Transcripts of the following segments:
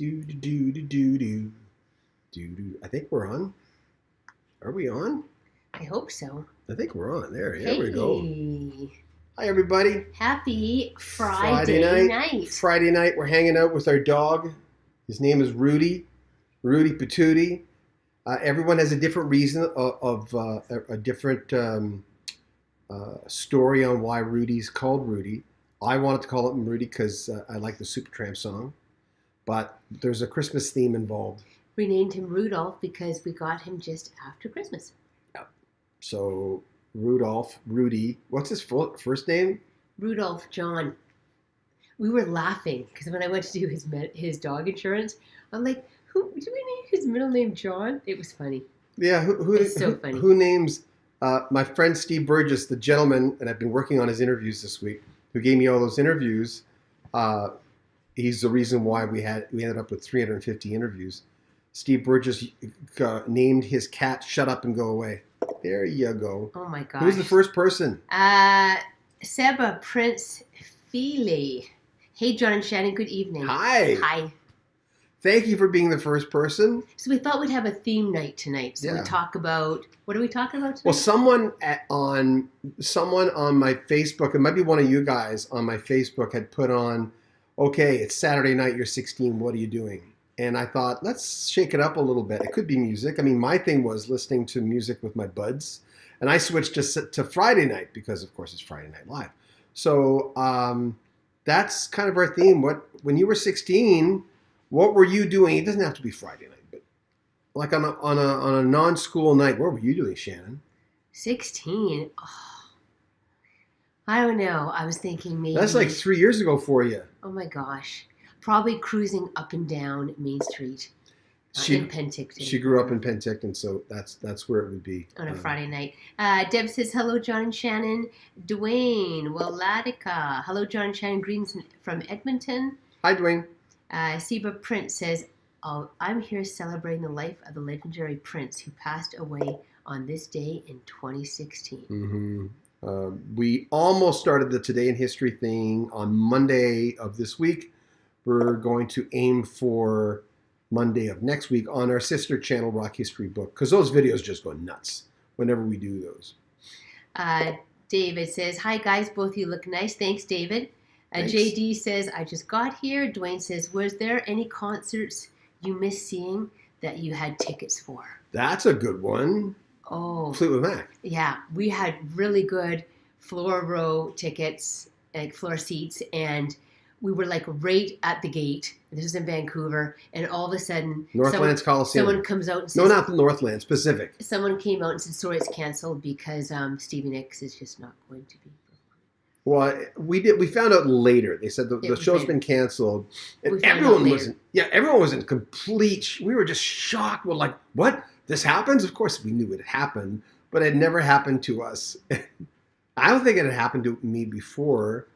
Do do do do do do do do. I think we're on. Are we on? I hope so. I think we're on. There we go. Hey, Hi everybody. happy Friday night. Friday night. We're hanging out with our dog. His name is Rudy. Rudy Patootie. Everyone has a different reason of a different story on why Rudy's called Rudy. I wanted to call him Rudy because I like the Supertramp song, but there's a Christmas theme involved. We named him Rudolph because we got him just after Christmas. So Rudy, what's his first name? Rudolph John. We were laughing because when I went to do his dog insurance, I'm like, do we name his middle name John? It was funny. Yeah, It's so funny. Who names my friend Steve Burgess, the gentleman, and I've been working on his interviews this week, who gave me all those interviews. He's the reason why we ended up with 350 interviews. Steve Burgess named his cat "Shut Up and Go Away." There you go. Oh my gosh. Who's the first person? Seba Prince Feely. Hey, John and Shannon. Good evening. Hi. Hi. Thank you for being the first person. So we thought we'd have a theme night tonight. So Yeah. we talk about, what are we talking about tonight? Well, someone on my Facebook, it might be one of you guys on my Facebook, had put on, okay, it's Saturday night, you're 16, what are you doing? And I thought, let's shake it up a little bit. It could be music. I mean, my thing was listening to music with my buds. And I switched to Friday night because, of course, it's Friday Night Live. So that's kind of our theme. When you were 16, what were you doing? It doesn't have to be Friday night, but like on a non-school night, what were you doing, Shannon? 16? Oh, I don't know. I was thinking maybe... That's like 3 years ago for you. Oh my gosh. Probably cruising up and down Main Street in Penticton. She grew up in Penticton, so that's where it would be. On a Friday night. Deb says, hello, John and Shannon. Dwayne Walladica. Hello, John and Shannon. Greetings from Edmonton. Hi, Dwayne. Seba Prince says, oh, I'm here celebrating the life of the legendary Prince who passed away on this day in 2016. Mm-hmm. We almost started the Today in History thing on Monday of this week. We're going to aim for Monday of next week on our sister channel, Rock History Book, because those videos just go nuts whenever we do those. David says, hi guys, both of you look nice. Thanks, David. Thanks. JD says, I just got here. Dwayne says, was there any concerts you missed seeing that you had tickets for? That's a good one. Oh. Fleetwood Mac. Yeah, we had really good floor row tickets, like floor seats, and we were like right at the gate. This is in Vancouver, and all of a sudden, Northlands Coliseum. Someone comes out and says, no, not the Northlands, Pacific. Someone came out and said, sorry, it's canceled because Stevie Nicks is just not going to be. Well, we found out later. They said the show's been canceled, and everyone was in complete. We were just shocked. We're like, what? This happens? Of course, we knew it happened, but it never happened to us. I don't think it had happened to me before.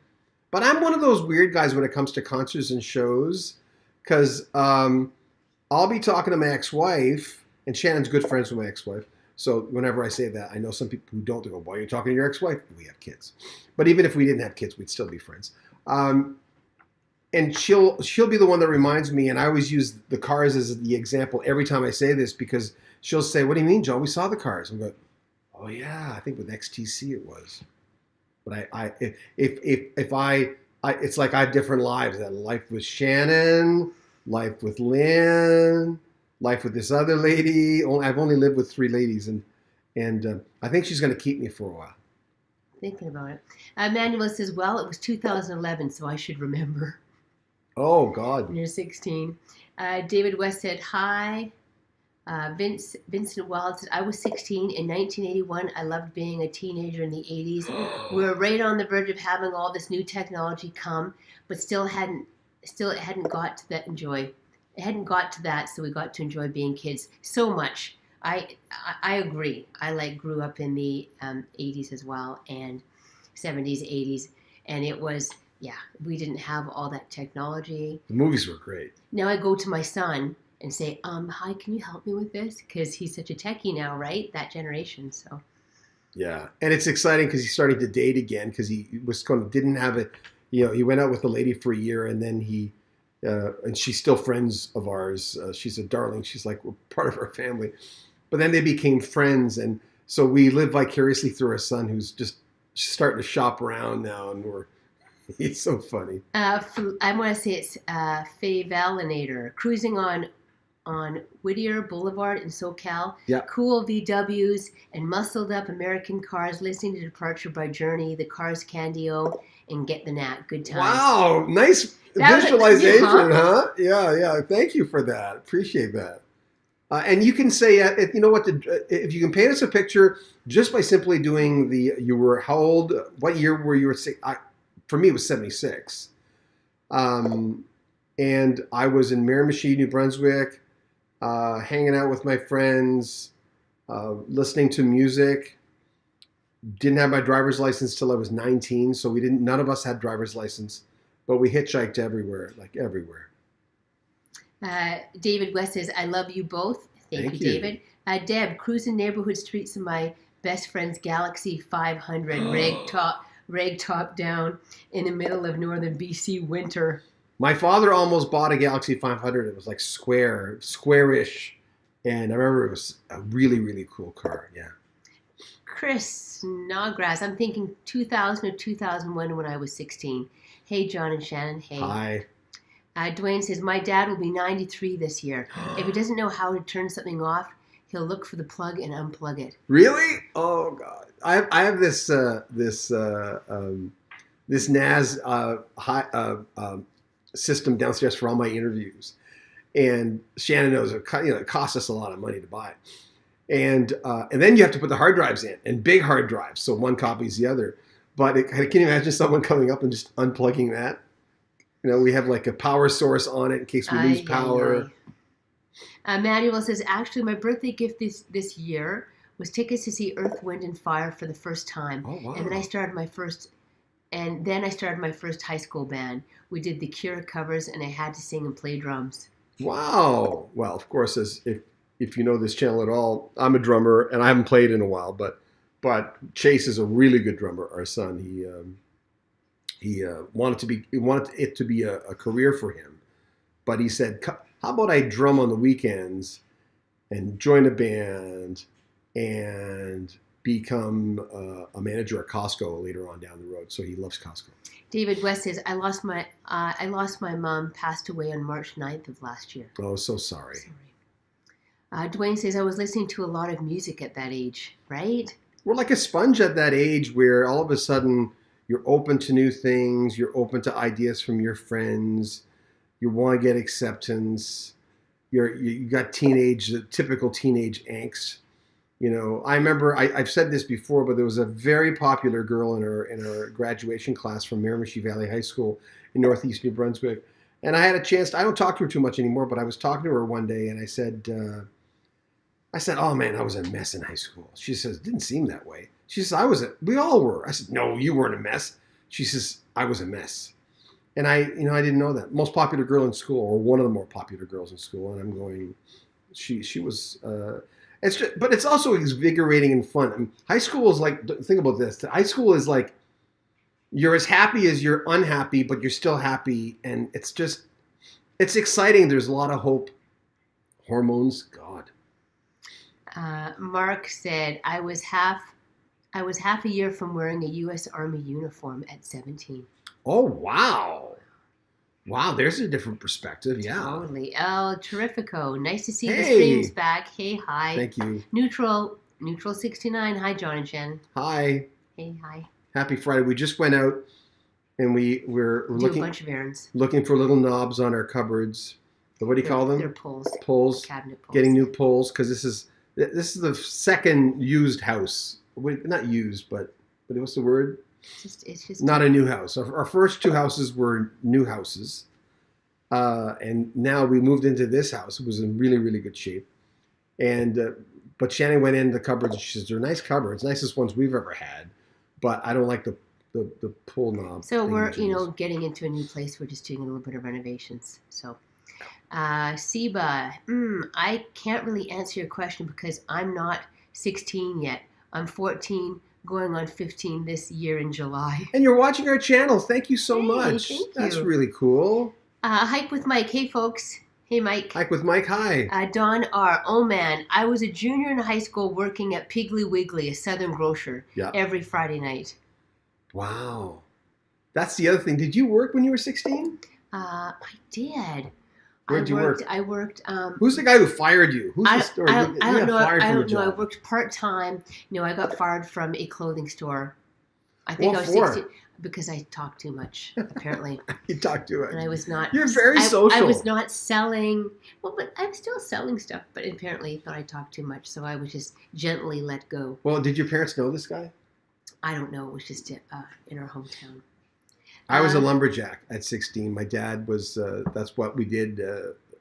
But I'm one of those weird guys when it comes to concerts and shows, because I'll be talking to my ex-wife, and Shannon's good friends with my ex-wife. So whenever I say that, I know some people who don't. They go, why are you talking to your ex-wife? We have kids. But even if we didn't have kids, we'd still be friends. And she'll be the one that reminds me, and I always use the Cars as the example every time I say this, because she'll say, what do you mean, John? We saw the Cars. I'm going, oh yeah, I think with XTC it was. But it's like I have different lives. I have life with Shannon, life with Lynn, life with this other lady. I've only lived with 3 ladies, and I think she's going to keep me for a while. Thinking about it. Manuel says, well, it was 2011, so I should remember. Oh, God. When you're 16. David West said, hi. Vincent Wild said, I was 16 in 1981. I loved being a teenager in the 80s. We were right on the verge of having all this new technology come, but it hadn't got to that enjoy. It hadn't got to that, so we got to enjoy being kids so much. I agree. I grew up in the 80s as well, and 70s, 80s, and it was, we didn't have all that technology. The movies were great. Now I go to my son and say, hi, can you help me with this? Because he's such a techie now, right? That generation, so. Yeah, and it's exciting because he's starting to date again because he was didn't have it. He went out with a lady for a year and then he and she's still friends of ours. She's a darling. She's like, we're part of our family. But then they became friends, and so we live vicariously through our son, who's just starting to shop around now, and he's so funny. I want to say it's Favalinator, cruising on Whittier Boulevard in SoCal. Yeah. Cool VWs and muscled up American cars, listening to Departure by Journey, The Cars Candio, and Get the Knack. Good times. Wow, nice visualization, huh? Yeah. Thank you for that. Appreciate that. And you can say, you know what? If you can paint us a picture just by simply doing you were how old? What year were you? For me, it was 76. And I was in Miramichi, New Brunswick, hanging out with my friends, listening to music. Didn't have my driver's license till I was 19, so none of us had driver's license, but we hitchhiked everywhere, like everywhere. David West says, I love you both. Thank you, David. Deb, cruising neighborhood streets in my best friend's Galaxy 500, rag top down in the middle of northern BC winter. My father almost bought a Galaxy 500. It was like squarish. And I remember it was a really, really cool car. Yeah. Chris Snodgrass, I'm thinking 2000 or 2001 when I was 16. Hey, John and Shannon. Hey. Hi. Dwayne says, my dad will be 93 this year. If he doesn't know how to turn something off, he'll look for the plug and unplug it. Really? Oh, God. I have this NAS system downstairs for all my interviews. And Shannon knows it costs us a lot of money to buy. And then you have to put the hard drives in, and big hard drives, so one copies the other. But can you imagine someone coming up and just unplugging that? We have like a power source on it in case we lose power. Manuel says, actually, my birthday gift this year was tickets to see Earth, Wind, and Fire for the first time. Oh, wow. And then I started my first high school band. We did the Cure covers, and I had to sing and play drums. Wow. Well, of course, if you know this channel at all, I'm a drummer, and I haven't played in a while, but Chase is a really good drummer. Our son, he wanted it to be a career for him, but he said, "How about I drum on the weekends, and join a band, and become a manager at Costco later on down the road." So he loves Costco. David West says, I lost my mom, passed away on March 9th of last year. Oh, so sorry. Dwayne says, I was listening to a lot of music at that age, right? We're like a sponge at that age where all of a sudden you're open to new things. You're open to ideas from your friends. You want to get acceptance. You got typical teenage angst. I remember I've said this before, but there was a very popular girl in our graduation class from Miramichi Valley High School in Northeast New Brunswick, and I had a chance. I don't talk to her too much anymore, but I was talking to her one day, and I said, "Oh man, I was a mess in high school." She says, "Didn't seem that way." She says, "We all were." I said, "No, you weren't a mess." She says, "I was a mess," and I didn't know that. Most popular girl in school, or one of the more popular girls in school, and I'm going, she was. But it's also exhilarating and fun. I mean, high school is like, think about this. High school is like, you're as happy as you're unhappy, but you're still happy, and it's exciting. There's a lot of hope. Hormones, God. Mark said, I was half a year from wearing a U.S. Army uniform at 17. Oh, wow. Wow, there's a different perspective. Yeah. Totally. El Terrifico. Nice to see the streams back. Hey, hi. Thank you. Neutral 69. Hi, John and Shannon. Hi. Hey, hi. Happy Friday. We just went out and we're looking a bunch of errands. Looking for little knobs on our cupboards. What do you call them? They're pulls. Pulls. Cabinet pulls. Getting new pulls, because this is the second used house. Not used, but what's the word? It's just not a new house. Our first two houses were new houses, and now we moved into this house. It was in really, really good shape, and but Shannon went in the cupboards and she says, "They're nice cupboards, nicest ones we've ever had, but I don't like the pull knob." So we're getting into a new place. We're just doing a little bit of renovations. So, Siba, I can't really answer your question because I'm not 16 yet. I'm 14. Going on 15 this year in July. And you're watching our channel. Thank you so much. Thank you. That's really cool. Hike with Mike. Hey, folks. Hey, Mike. Hike with Mike. Hi. Don R. Oh, man. I was a junior in high school working at Piggly Wiggly, a Southern grocer, every Friday night. Wow. That's the other thing. Did you work when you were 16? I did. Where'd you work? I worked. Who's the guy who fired you? Who's the story? I don't know. I don't know. I worked part-time. No, I got fired from a clothing store. I think I was 16 because I talked too much, apparently. You talked too much. And I was not. You're very social. I was not selling. Well, but I'm still selling stuff. But apparently, thought I talked too much, so I was just gently let go. Well, did your parents know this guy? I don't know. It was just in our hometown. I was a lumberjack at 16. My dad was. That's what we did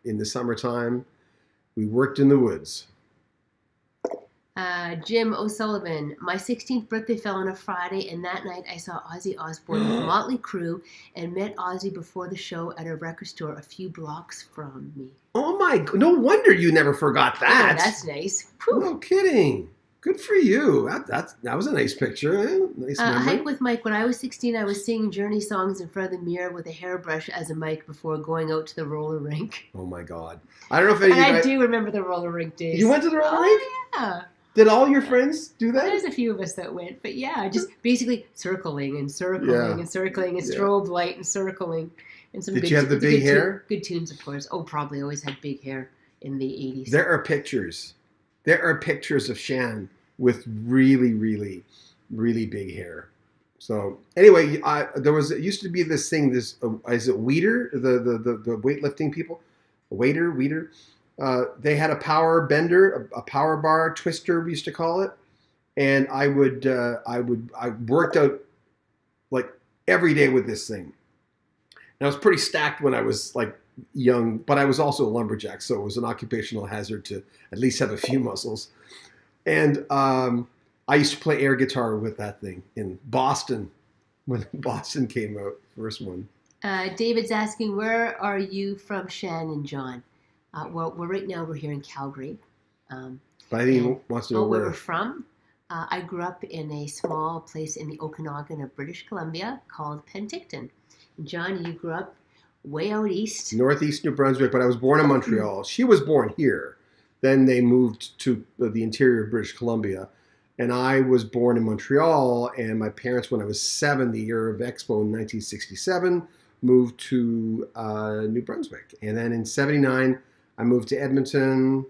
in the summertime. We worked in the woods. Jim O'Sullivan, my 16th birthday fell on a Friday, and that night I saw Ozzy Osbourne with Motley Crue and met Ozzy before the show at a record store a few blocks from me. Oh my! No wonder you never forgot that. Oh, that's nice. Whew. No kidding. Good for you. That was a nice picture. Nice memory. Hike with Mike. When I was 16, I was singing Journey songs in front of the mirror with a hairbrush as a mic before going out to the roller rink. Oh my God! I don't know if any. And I do remember the roller rink days. You went to the roller rink? Yeah. Did all your friends do that? There's a few of us that went, but yeah, just basically circling and strobe light and circling. And some Did you have the big hair? Good tunes, of course. Oh, probably always had big hair in the 80s. There are pictures. There are pictures of Shannon with really, really, really big hair. So anyway, it used to be this thing. Is it Weeder, the weightlifting people? Weeder. They had a power bender, a power bar twister, we used to call it, and I worked out like every day with this thing. And I was pretty stacked when I was like young, but I was also a lumberjack, so it was an occupational hazard to at least have a few muscles. And I used to play air guitar with that thing in Boston when Boston came out, first one. David's asking, where are you from, Shannon, John? Well, right now we're here in Calgary. But I think he wants to know where we're from. I grew up in a small place in the Okanagan of British Columbia called Penticton. And John, you grew up way out east. Northeast New Brunswick, but I was born in Montreal. She was born here. Then they moved to the interior of British Columbia. And I was born in Montreal, and my parents, when I was 7, the year of Expo in 1967, moved to New Brunswick. And then in 79, I moved to Edmonton,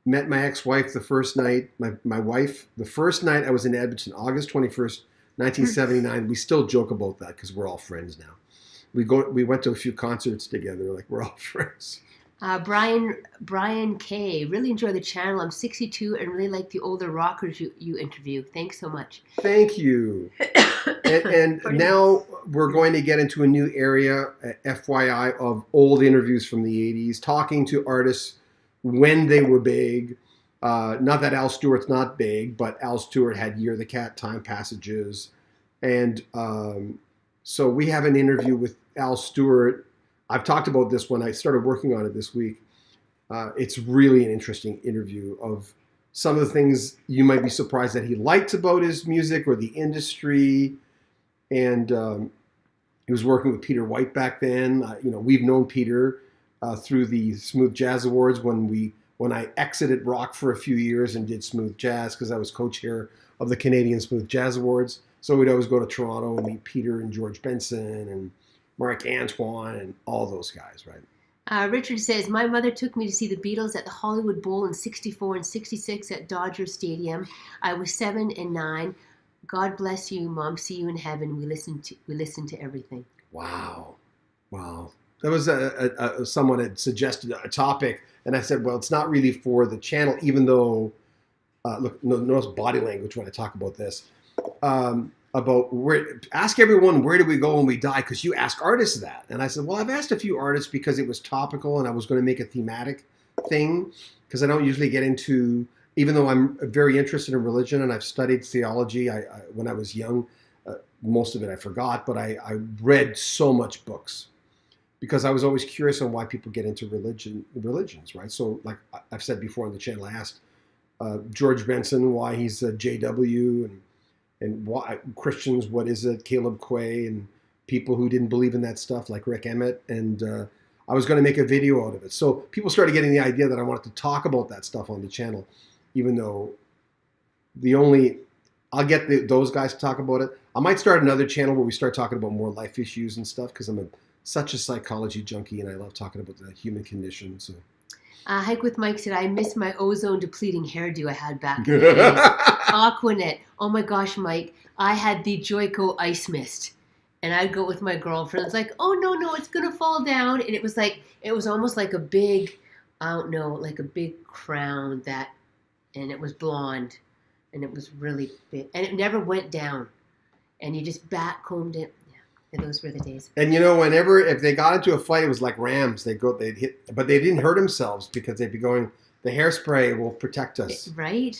met my ex-wife the first night, my wife, the first night I was in Edmonton, August 21st, 1979. We still joke about that because we're all friends now. We went to a few concerts together, like we're all friends. Brian K. Really enjoy the channel. I'm 62 and really like the older rockers you interview. Thanks so much. Thank you. and now we're going to get into a new area, FYI, of old interviews from the 80s, talking to artists when they were big. Not that Al Stewart's not big, but Al Stewart had Year of the Cat, Time Passages. And so we have an interview with Al Stewart. I've talked about this when I started working on it this week. It's really an interesting interview of some of the things you might be surprised that he liked about his music or the industry. And he was working with Peter White back then. We've known Peter through the Smooth Jazz Awards when I exited rock for a few years and did smooth jazz because I was co-chair of the Canadian Smooth Jazz Awards. So we'd always go to Toronto and meet Peter and George Benson and Mark Antoine and all those guys, right? Richard says, my mother took me to see the Beatles at the Hollywood Bowl in 64 and 66 at Dodger Stadium. I was 7 and 9. God bless you, Mom. See you in heaven. We listen to everything. Wow. That was someone had suggested a topic, and I said, well, it's not really for the channel, even though, notice body language when I talk about this. About ask everyone where do we go when we die, because you ask artists that. And I said, well, I've asked a few artists because it was topical and I was going to make a thematic thing, because I don't usually get into, even though I'm very interested in religion and I've studied theology. When I was young, most of it I forgot, but I read so much books because I was always curious on why people get into religions, right? So like I've said before on the channel, I asked George Benson why he's a JW, and why Christians, what is it? Caleb Quay, and people who didn't believe in that stuff, like Rick Emmett, and I was going to make a video out of it. So people started getting the idea that I wanted to talk about that stuff on the channel, even though I'll get those guys to talk about it. I might start another channel where we start talking about more life issues and stuff, because I'm such a psychology junkie and I love talking about the human condition. So. Hike with Mike said, I miss my ozone depleting hairdo I had back in the days. Aquanet. Oh my gosh, Mike. I had the Joico ice mist. And I'd go with my girlfriend. It's like, oh, no, it's going to fall down. And it was almost like a big, I don't know, like a big crown and it was blonde. And it was really big. And it never went down. And you just backcombed it. And those were the days. And if they got into a fight, it was like rams. They'd hit, but they didn't hurt themselves because they'd be going, the hairspray will protect us. Right.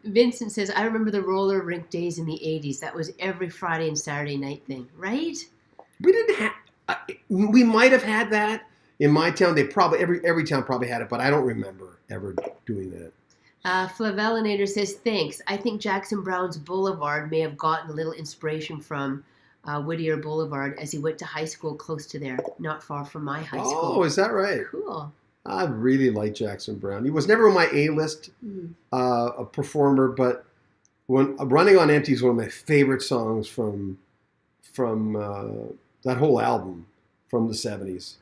Vincent says, I remember the roller rink days in the 80s. That was every Friday and Saturday night thing, right? We didn't have, we might have had that in my town. They probably, every town probably had it, but I don't remember ever doing that. Flavelinator says, thanks. I think Jackson Brown's Boulevard may have gotten a little inspiration from Whittier Boulevard as he went to high school close to there, not far from my high school. Oh, is that right? Cool. I really like Jackson Brown. He was never on my A-list a performer, but when Running on Empty is one of my favorite songs from that whole album from the 70s.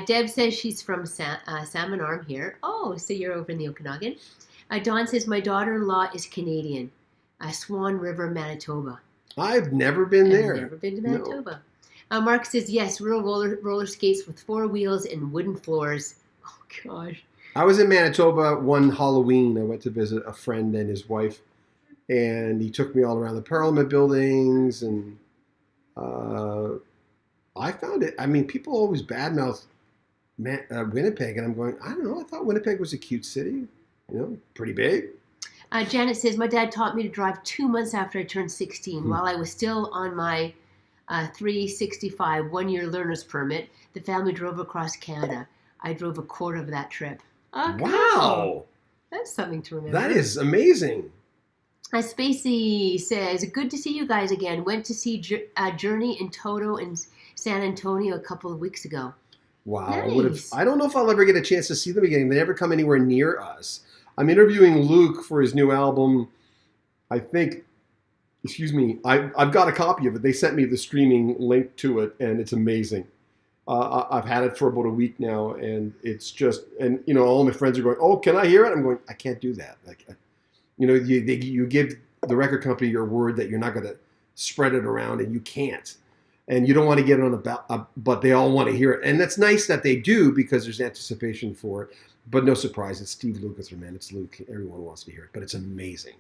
Deb says she's from Salmon Arm here. Oh, so you're over in the Okanagan. Dawn says, my daughter-in-law is Canadian. Swan River, Manitoba. I've never been there. Never been to Manitoba. No. Mark says, yes, real roller skates with 4 wheels and wooden floors. Oh, gosh. I was in Manitoba one Halloween. I went to visit a friend and his wife, and he took me all around the Parliament buildings, and I found it. I mean, people always badmouth Winnipeg, and I'm going, I don't know. I thought Winnipeg was a cute city, pretty big. Janet says, my dad taught me to drive 2 months after I turned 16. While I was still on my 365 one-year learner's permit, the family drove across Canada. I drove a quarter of that trip. Oh, wow. Cool. That's something to remember. That is amazing. Spacey says, good to see you guys again. Went to see Journey and Toto in San Antonio a couple of weeks ago. Wow. Nice. I don't know if I'll ever get a chance to see them again. They never come anywhere near us. I'm interviewing Luke for his new album. I think, I've got a copy of it. They sent me the streaming link to it, and it's amazing. I've had it for about a week now, and it's just, and all my friends are going, oh, can I hear it? I'm going, I can't do that. Like, you give the record company your word that you're not going to spread it around, and you can't. And you don't want to get it on but they all want to hear it. And that's nice that they do, because there's anticipation for it. But no surprise, it's Steve Lukather, man. It's Luke. Everyone wants to hear it, but it's amazing.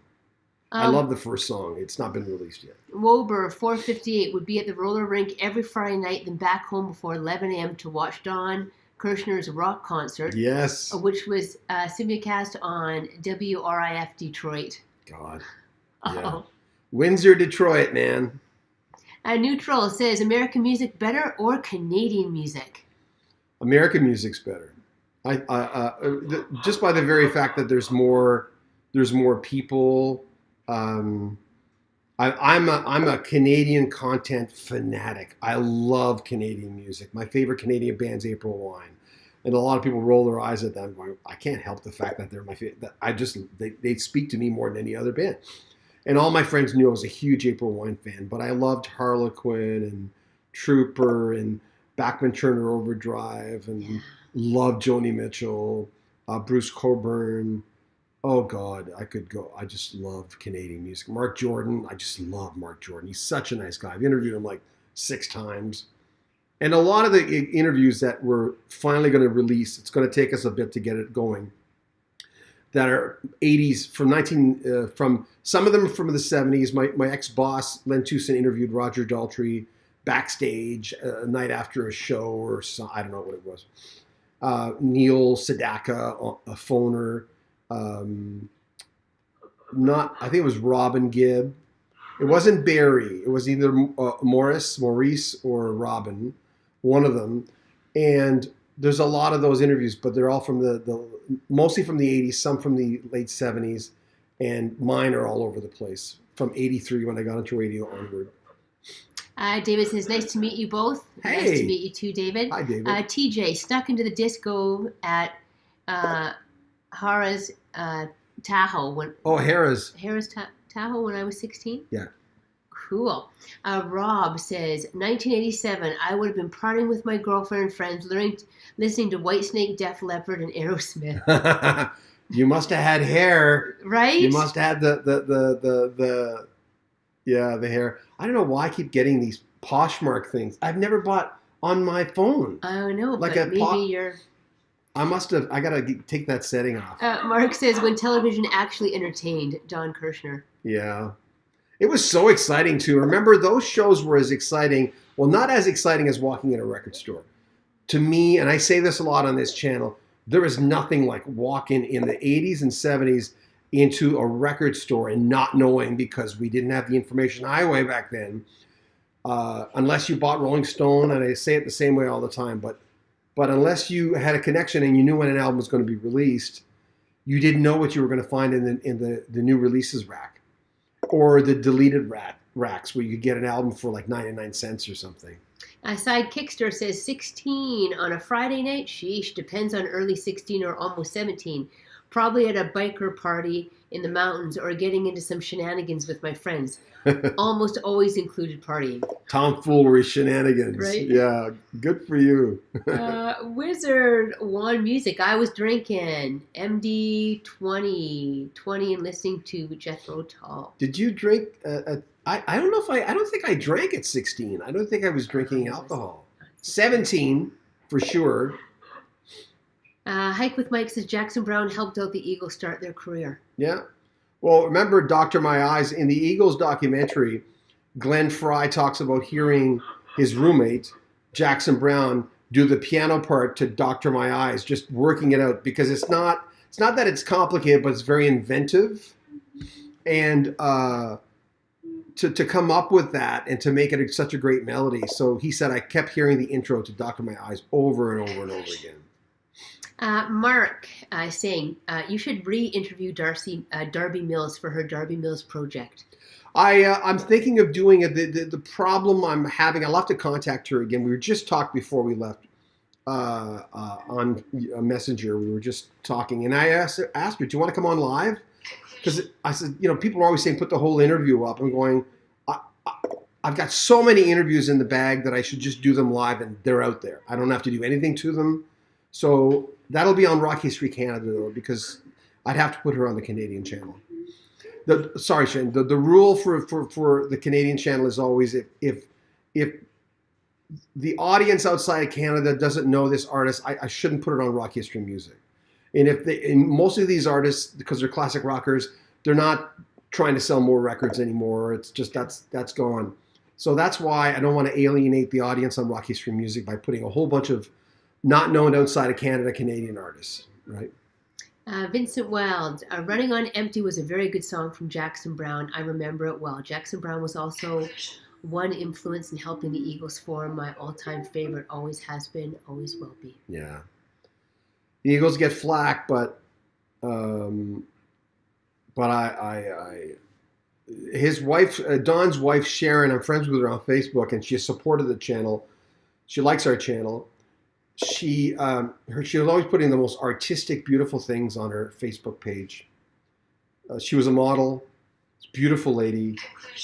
I love the first song. It's not been released yet. Wober, 458, would be at the roller rink every Friday night, then back home before 11 a.m. to watch Don Kirshner's rock concert. Yes. Which was simulcast on WRIF Detroit. God. Yeah. Windsor, Detroit, man. Neutral says, American music better or Canadian music? American music's better. Just by the very fact that there's more people. I'm a Canadian content fanatic. I love Canadian music. My favorite Canadian band's April Wine, and a lot of people roll their eyes at that. I'm going, I can't help the fact that they're my favorite. They speak to me more than any other band. And all my friends knew I was a huge April Wine fan, but I loved Harlequin and Trooper and Bachman Turner Overdrive and loved Joni Mitchell, Bruce Cockburn. Oh, God, I could go. I just love Canadian music. Mark Jordan, I just love Mark Jordan. He's such a nice guy. I've interviewed him like 6 times. And a lot of the interviews that we're finally going to release, it's going to take us a bit to get it going, that are 80s, from some of them from the 70s. My ex-boss, Len Tucson, interviewed Roger Daltrey backstage a night after a show or some, I don't know what it was. Neil Sedaka, a phoner. I think it was Robin Gibb. It wasn't Barry. It was either Maurice or Robin, one of them. And there's a lot of those interviews, but they're all from mostly from the 80s, some from the late 70s, and mine are all over the place. from 83 when I got into radio onward. David says, nice to meet you both. Hey. Nice to meet you too, David. Hi, David. TJ, snuck into the disco at Harrah's Tahoe. Harrah's Tahoe when I was 16? Yeah. Cool. Rob says, 1987, I would have been partying with my girlfriend and friends, listening to Whitesnake, Def Leppard, and Aerosmith. You must have had hair. Right? You must have had the hair. I don't know why I keep getting these Poshmark things. I've never bought on my phone. I know, like but maybe you're... I got to take that setting off. Mark says, when television actually entertained, Don Kirshner. Yeah. It was so exciting, too. Remember, those shows were as exciting, well, not as exciting as walking in a record store. To me, and I say this a lot on this channel, there is nothing like walking in the 80s and 70s into a record store and not knowing, because we didn't have the information highway back then, unless you bought Rolling Stone, and I say it the same way all the time, but unless you had a connection and you knew when an album was going to be released, you didn't know what you were going to find in the new releases rack or the deleted racks where you could get an album for like 99 cents or something. Side Kickster says 16 on a Friday night. Sheesh, depends on early 16 or almost 17. Probably at a biker party in the mountains or getting into some shenanigans with my friends. Almost always included partying. Tomfoolery shenanigans. Right? Yeah, good for you. Wizard One Music. I was drinking MD 20 and listening to Jethro Tull. Did you drink? I don't know if I don't think I drank at 16. I don't think I was drinking alcohol. 17 for sure. Hike with Mike says Jackson Browne helped out the Eagles start their career. Yeah. Well, remember Dr. My Eyes in the Eagles documentary, Glenn Fry talks about hearing his roommate, Jackson Browne, do the piano part to Dr. My Eyes, just working it out, because it's not that it's complicated, but it's very inventive. And to come up with that and to make it such a great melody. So he said, I kept hearing the intro to Dr. My Eyes over and over and over again. Mark saying you should re-interview Darby Mills for her Darby Mills project. I'm thinking of doing it. The problem I'm having, I'll have to contact her again. We were just talked before we left on a messenger. We were just talking, and I asked her, do you want to come on live? Because I said, people are always saying put the whole interview up. I'm going, I've got so many interviews in the bag that I should just do them live, and they're out there. I don't have to do anything to them. So that'll be on Rock History Canada, though, because I'd have to put her on the Canadian channel. Sorry, Shane. The rule for the Canadian channel is always if the audience outside of Canada doesn't know this artist, I shouldn't put it on Rock History Music. And most of these artists, because they're classic rockers, they're not trying to sell more records anymore. It's just that's gone. So that's why I don't want to alienate the audience on Rock History Music by putting a whole bunch of not known outside of Canada Canadian artists, right? Vincent Wild, Running on Empty was a very good song from Jackson Browne. I remember it well. Jackson Browne was also one influence in helping the Eagles form my all-time favorite. Always has been, always will be. Yeah. The Eagles get flack, but his wife, Don's wife, Sharon, I'm friends with her on Facebook, and she has supported the channel. She likes our channel. She was always putting the most artistic, beautiful things on her Facebook page. She was a model, beautiful lady,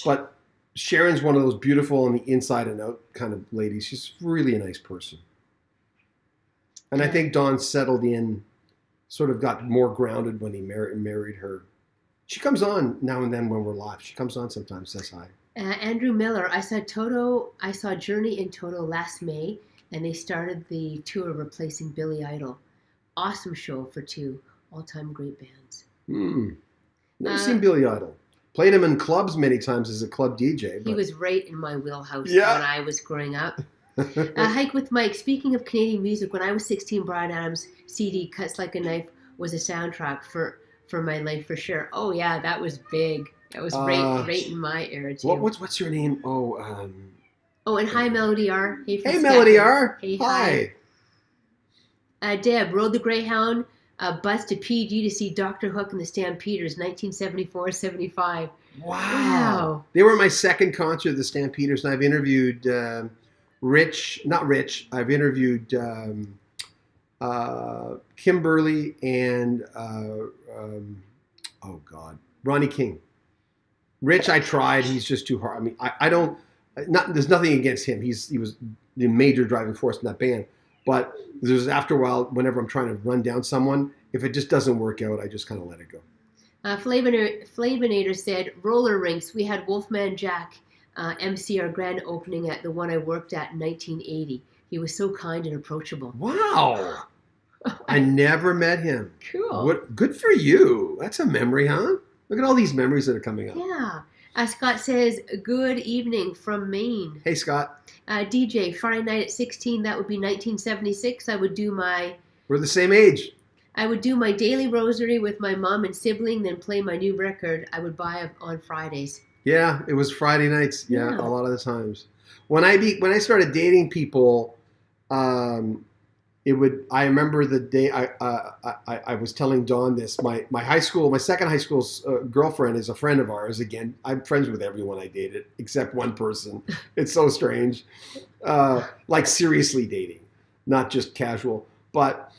but Sharon's one of those beautiful on the inside and out kind of ladies. She's really a nice person. And I think Don settled in, sort of got more grounded when he married her. She comes on now and then when we're live. She comes on sometimes, says hi. Andrew Miller, I saw Journey and Toto last May, and they started the tour replacing Billy Idol. Awesome show for two all-time great bands. Never seen Billy Idol. Played him in clubs many times as a club DJ. He was right in my wheelhouse when I was growing up. Hike with Mike. Speaking of Canadian music, when I was 16, Bryan Adams' CD "Cuts Like a Knife" was a soundtrack for my life for sure. Oh yeah, that was big. That was right in my era too. What's your name? And hi Melody R. Hey Melody R. Hey, hi. Deb rode the Greyhound bus to PG to see Dr. Hook and the Stampeders, 1974-75. Wow. They were my second concert at the Stampeders, and I've interviewed I've interviewed Kimberly and Ronnie King. Rich, I tried. He's just too hard. I mean, I don't. There's nothing against him. He was the major driving force in that band. But there's after a while, whenever I'm trying to run down someone, if it just doesn't work out, I just kind of let it go. Flavinator said, roller rinks. We had Wolfman Jack MC our grand opening at the one I worked at in 1980. He was so kind and approachable. Wow. I never met him. Cool. Good for you. That's a memory, huh? Look at all these memories that are coming up. Yeah. Scott says, good evening from Maine. Hey, Scott. DJ, Friday night at 16, that would be 1976. We're the same age. I would do my daily rosary with my mom and sibling, then play my new record I would buy on Fridays. Yeah, it was Friday nights. Yeah, a lot of the times. When I started dating people, I remember the day I was telling Dawn this. My second high school's girlfriend is a friend of ours. Again, I'm friends with everyone I dated except one person. It's so strange. Like seriously dating, not just casual. But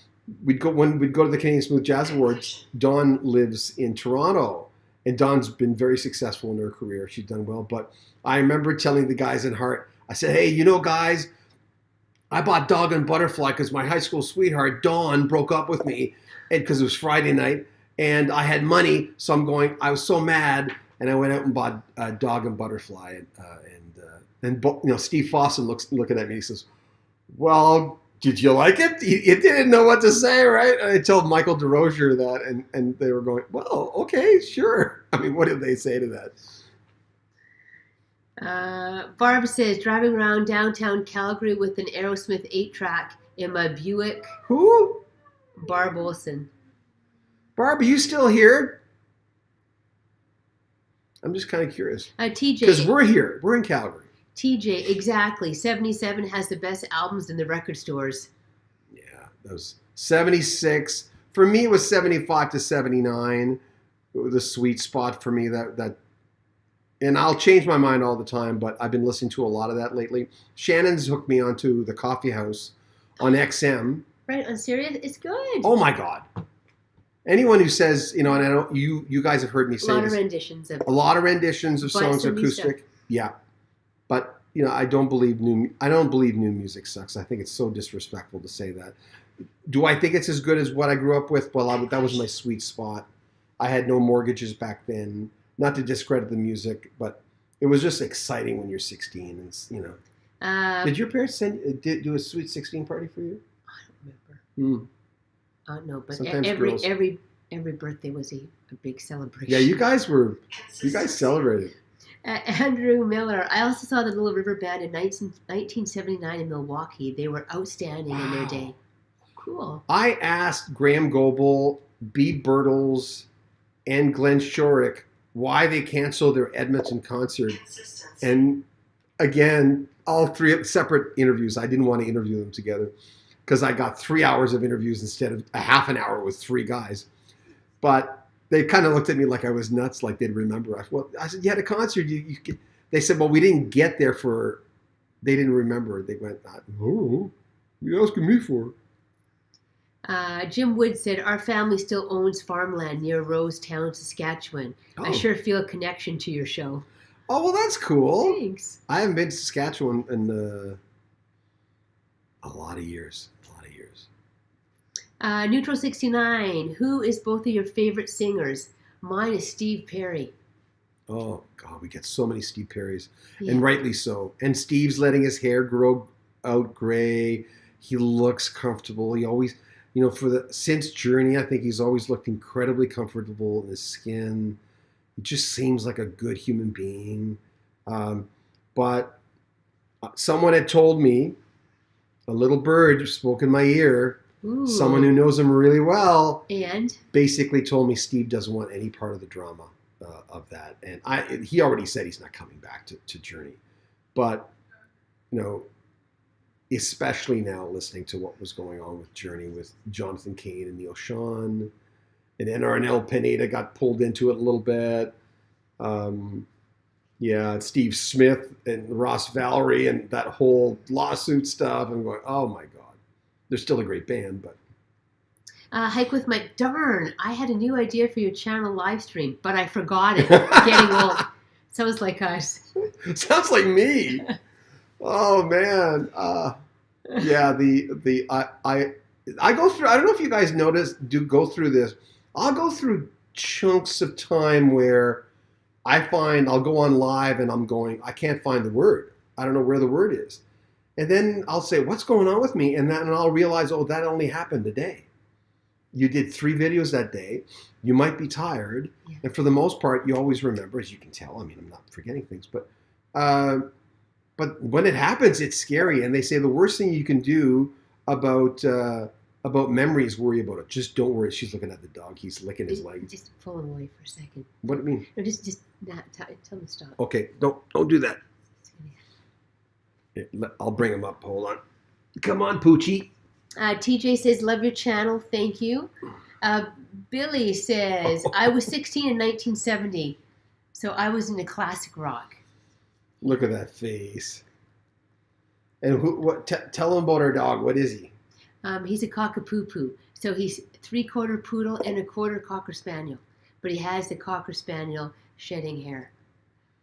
when we'd go to the Canadian Smooth Jazz Awards. Dawn lives in Toronto, and Dawn's been very successful in her career. She's done well. But I remember telling the guys in Hart, I said, "Hey, guys, I bought Dog and Butterfly because my high school sweetheart, Dawn, broke up with me because it was Friday night and I had money. So I was so mad and I went out and bought Dog and Butterfly. And Steve Fossen looking at me. He says, well, did you like it? You didn't know what to say, right? And I told Michael DeRozier that and they were going, well, okay, sure. I mean, what did they say to that? Barb says, driving around downtown Calgary with an Aerosmith 8-track in my Buick. Who? Barb Olson. Barb, are you still here? I'm just kind of curious. TJ. Because we're here. We're in Calgary. TJ, exactly. 77 has the best albums in the record stores. Yeah, those 76. For me, it was 75 to 79. It was a sweet spot for me. That. And I'll change my mind all the time, but I've been listening to a lot of that lately. Shannon's hooked me onto the Coffee House on XM. Right, on Sirius? It's good. Oh my God. Anyone who says, and I don't, you guys have heard me say this. A lot of renditions of songs acoustic. Yeah. But, I don't believe new music sucks. I think it's so disrespectful to say that. Do I think it's as good as what I grew up with? Well, that was my sweet spot. I had no mortgages back then. Not to discredit the music, but it was just exciting when you're 16. And did your parents do a sweet 16 party for you? I don't remember. No, but every birthday was a big celebration. Yeah, you guys celebrated. Andrew Miller. I also saw the Little River Band in 1979 in Milwaukee. They were outstanding in their day. Cool. I asked Graham Goebel, Bea Birtles, and Glenn Shorrock why they canceled their Edmonton concert. And again, all three separate interviews. I didn't want to interview them together because I got 3 hours of interviews instead of a half an hour with three guys. But they kind of looked at me like I was nuts, like they'd remember. I said, you had a concert. They said, well, we didn't get there they didn't remember. They went, oh, what are you asking me for? Jim Wood said, our family still owns farmland near Rosetown, Saskatchewan. Oh. I sure feel a connection to your show. Oh, well, that's cool. Thanks. I haven't been to Saskatchewan in a lot of years. Neutral 69, who is both of your favorite singers? Mine is Steve Perry. Oh, God, we get so many Steve Perrys, and rightly so. And Steve's letting his hair grow out gray. He looks comfortable. He always... since Journey, I think he's always looked incredibly comfortable in his skin. He just seems like a good human being. But someone had told me, a little bird spoke in my ear, someone who knows him really well, and basically told me Steve doesn't want any part of the drama of that. And he already said he's not coming back to Journey. But, especially now listening to what was going on with Journey with Jonathan Cain and Neil Sean, and then Arnel Pineda got pulled into it a little bit. Yeah, Steve Smith and Ross Valerie and that whole lawsuit stuff. I'm going, oh my God. They're still a great band, but. Hike with Mike. Darn, I had a new idea for your channel live stream, but I forgot it. Getting old. Sounds like us. Sounds like me. Oh man. Yeah, I go through, I don't know if you guys go through this. I'll go through chunks of time where I'll go on live and I'm going, I can't find the word. I don't know where the word is. And then I'll say, what's going on with me? And I'll realize, oh, that only happened today. You did 3 videos that day. You might be tired. Yeah. And for the most part, you always remember, as you can tell. I mean, I'm not forgetting things, but when it happens, it's scary. And they say the worst thing you can do about memory is worry about it. Just don't worry. She's looking at the dog. He's licking his leg. Just pull him away for a second. What do you mean? No, just not tell him to stop. Okay, don't do that. I'll bring him up. Hold on. Come on, Poochie. TJ says, love your channel. Thank you. Billy says, I was 16 in 1970, so I was into classic rock. Look at that face. And tell him about our dog. What is he? He's a cockapoo-poo. So he's 3/4 poodle and 1/4 cocker spaniel. But he has the cocker spaniel shedding hair.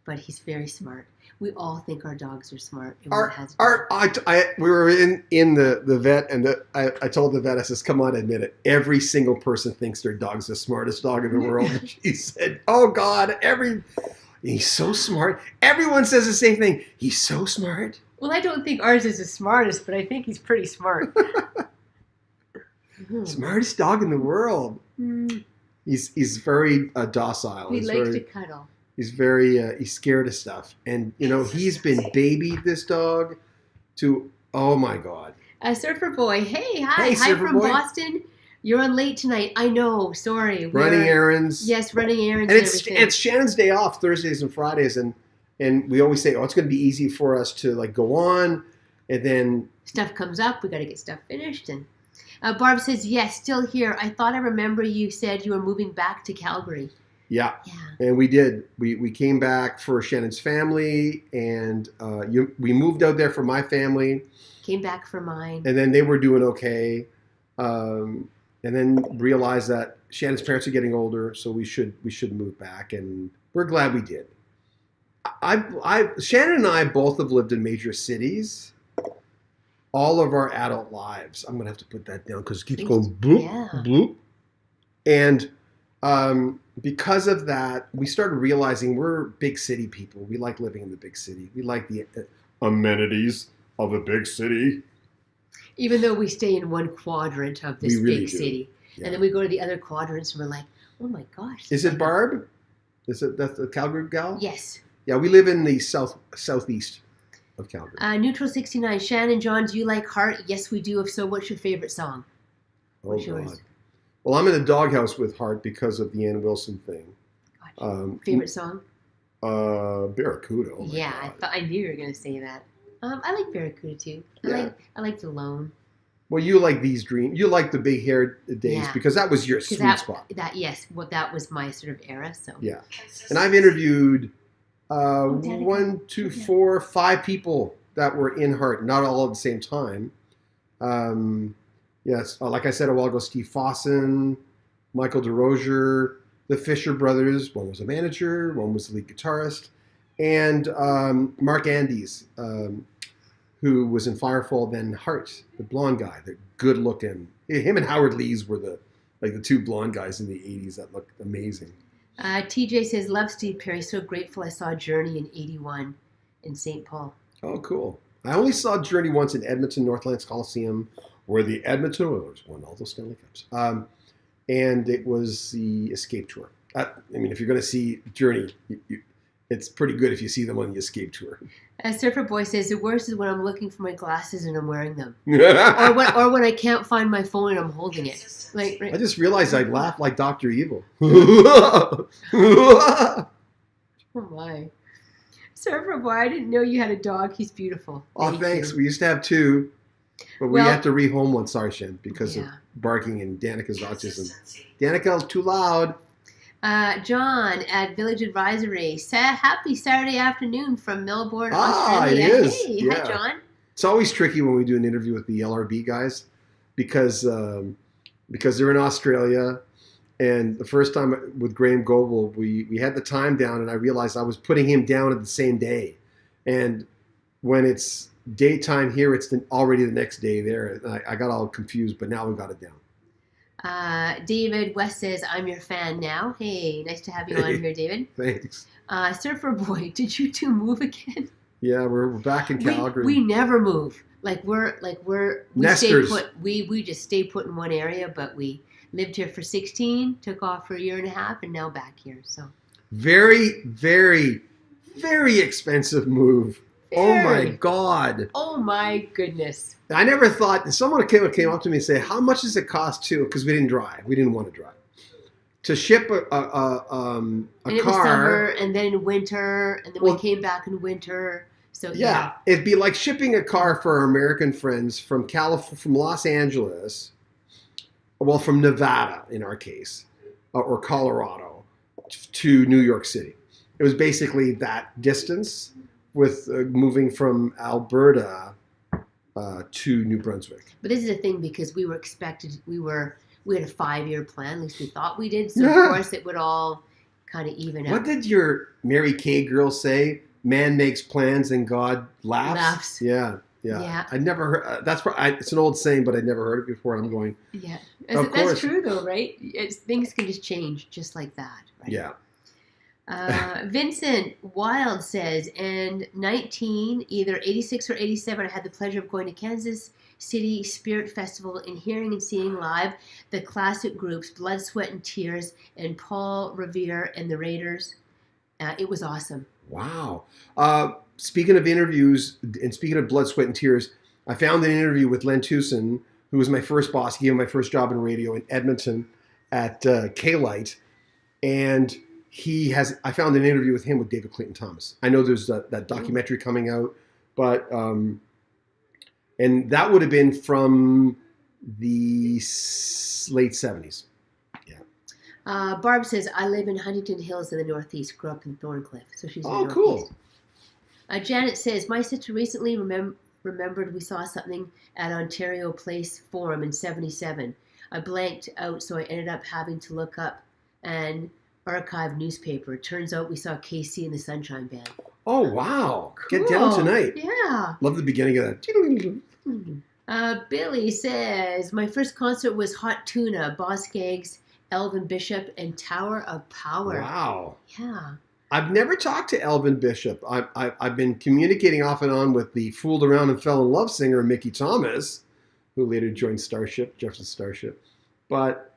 But he's very smart. We all think our dogs are smart. We were in the vet, and I told the vet, I says, come on, admit it. Every single person thinks their dog's the smartest dog in the world. And she said, oh God, he's so smart. Everyone says the same thing. He's so smart. Well, I don't think ours is the smartest, but I think he's pretty smart. Smartest dog in the world. Mm. He's very docile. He likes to cuddle. He's he's scared of stuff. And, he's been babied, this dog, to, oh my God. Surfer Boy, hi from boy. Boston. You're on late tonight. I know, sorry. Running errands. Yes, running errands. And it's Shannon's day off, Thursdays and Fridays. And we always say, it's going to be easy for us to go on. And then stuff comes up. We got to get stuff finished. And Barb says, yes, still here. I thought I remember you said you were moving back to Calgary. Yeah. And we did. We came back for Shannon's family, and we moved out there for my family. Came back for mine. And then they were doing okay. And then realized that Shannon's parents are getting older, so we should move back, and we're glad we did. Shannon and I both have lived in major cities all of our adult lives. I'm gonna have to put that down because it keeps going bloop, bloop. And because of that, we started realizing we're big city people. We like living in the big city. We like the amenities of a big city. Even though we stay in one quadrant of this big city. Yeah. And then we go to the other quadrants and we're like, oh my gosh. Is it Barb? That's the Calgary gal? Yes. Yeah, we live in the southeast of Calgary. Neutral 69. Shannon, John, do you like Heart? Yes, we do. If so, what's your favorite song? What's yours? Well, I'm in a doghouse with Heart because of the Ann Wilson thing. Gotcha. Favorite song? Barracuda. Oh yeah, I knew you were going to say that. I like Barracuda too. I liked Alone. Well, you like These Dreams. You like the Big Hair Days because that was your sweet spot. That was my sort of era. So yeah, and I've interviewed 1, 2, 4, 5 people that were in Heart, not all at the same time. Yes, like I said a while ago, Steve Fossen, Michael DeRozier, the Fisher brothers. One was a manager, one was the lead guitarist, and Mark Andes, who was in Firefall, then Heart, the blonde guy, the good looking. Him and Howard Lees were the 2 blonde guys in the 80s that looked amazing. TJ says, love Steve Perry. So grateful I saw Journey in 81 in St. Paul. Oh, cool. I only saw Journey once in Edmonton, Northlands Coliseum, where the Edmonton Oilers won all those Stanley Cups. And it was the Escape Tour. I mean, if you're going to see Journey, it's pretty good if you see them on the Escape Tour. Surfer Boy says, the worst is when I'm looking for my glasses and I'm wearing them. or when I can't find my phone and I'm holding it. Right. I just realized I laughed like Dr. Evil. Oh, my. Surfer Boy, I didn't know you had a dog. He's beautiful. Thanks. We used to have 2, but we had to rehome one, sorry, Shen, because of barking and Danica's autism. Danica, too loud. John at Village Advisory. Happy Saturday afternoon from Melbourne, Ah, Australia. it is. Hey, Yeah. hi, John. It's always tricky when we do an interview with the LRB guys because they're in Australia. And the first time with Graham Goble, we had the time down, and I realized I was putting him down at the same day. And when it's daytime here, it's already the next day there. I got all confused, but now we got it down. David West says, I'm your fan now. Hey, nice to have you on here, David. Thanks. Surfer Boy, did you two move again? Yeah, we're back in Calgary. We never move. We Nesters. stay put. We just stay put in one area, but we lived here for 16, took off for a year and a half, and now back here. So very, very, very expensive move. Oh my God. Oh my goodness. I never thought, someone came up to me and said, how much does it cost to, because we didn't drive. We didn't want to drive. To ship a car. It was summer, and then in winter, and then we came back in winter. So yeah. It'd be like shipping a car for our American friends from Los Angeles, well, from Nevada in our case, or Colorado, to New York City. It was basically that distance with moving from Alberta to New Brunswick. But this is the thing, because we had a 5-year plan, at least we thought we did. So of course it would all kind of even out. What did your Mary Kay girl say? Man makes plans and God laughs. Yeah. I never heard. It's an old saying, but I'd never heard it before. I'm going. Yeah, that's true though, right? Things can just change just like that, right? Yeah. Vincent Wild says, and either 86 or 87, I had the pleasure of going to Kansas City Spirit Festival and hearing and seeing live the classic groups Blood, Sweat, and Tears and Paul Revere and the Raiders. It was awesome. Wow. Speaking of interviews and speaking of Blood, Sweat, and Tears, I found an interview with Len Tucson, who was my first boss. He gave me my first job in radio in Edmonton at K-Lite. And I found an interview with him with David Clayton Thomas. I know there's that documentary coming out, but, and that would have been from the late 70s. Yeah. Barb says, I live in Huntington Hills in the Northeast, grew up in Thorncliffe. So she's in the Northeast. Cool. Janet says, my sister recently remembered we saw something at Ontario Place Forum in 77. I blanked out, so I ended up having to look up an archive newspaper. It turns out we saw KC and the Sunshine Band. Oh, wow. Cool. Get down tonight. Yeah. Love the beginning of that. Billy says, my first concert was Hot Tuna, Boss Gags, Elvin Bishop, and Tower of Power. Wow. Yeah. I've never talked to Elvin Bishop. I've been communicating off and on with the Fooled Around and Fell in Love singer Mickey Thomas, who later joined Jefferson Starship. But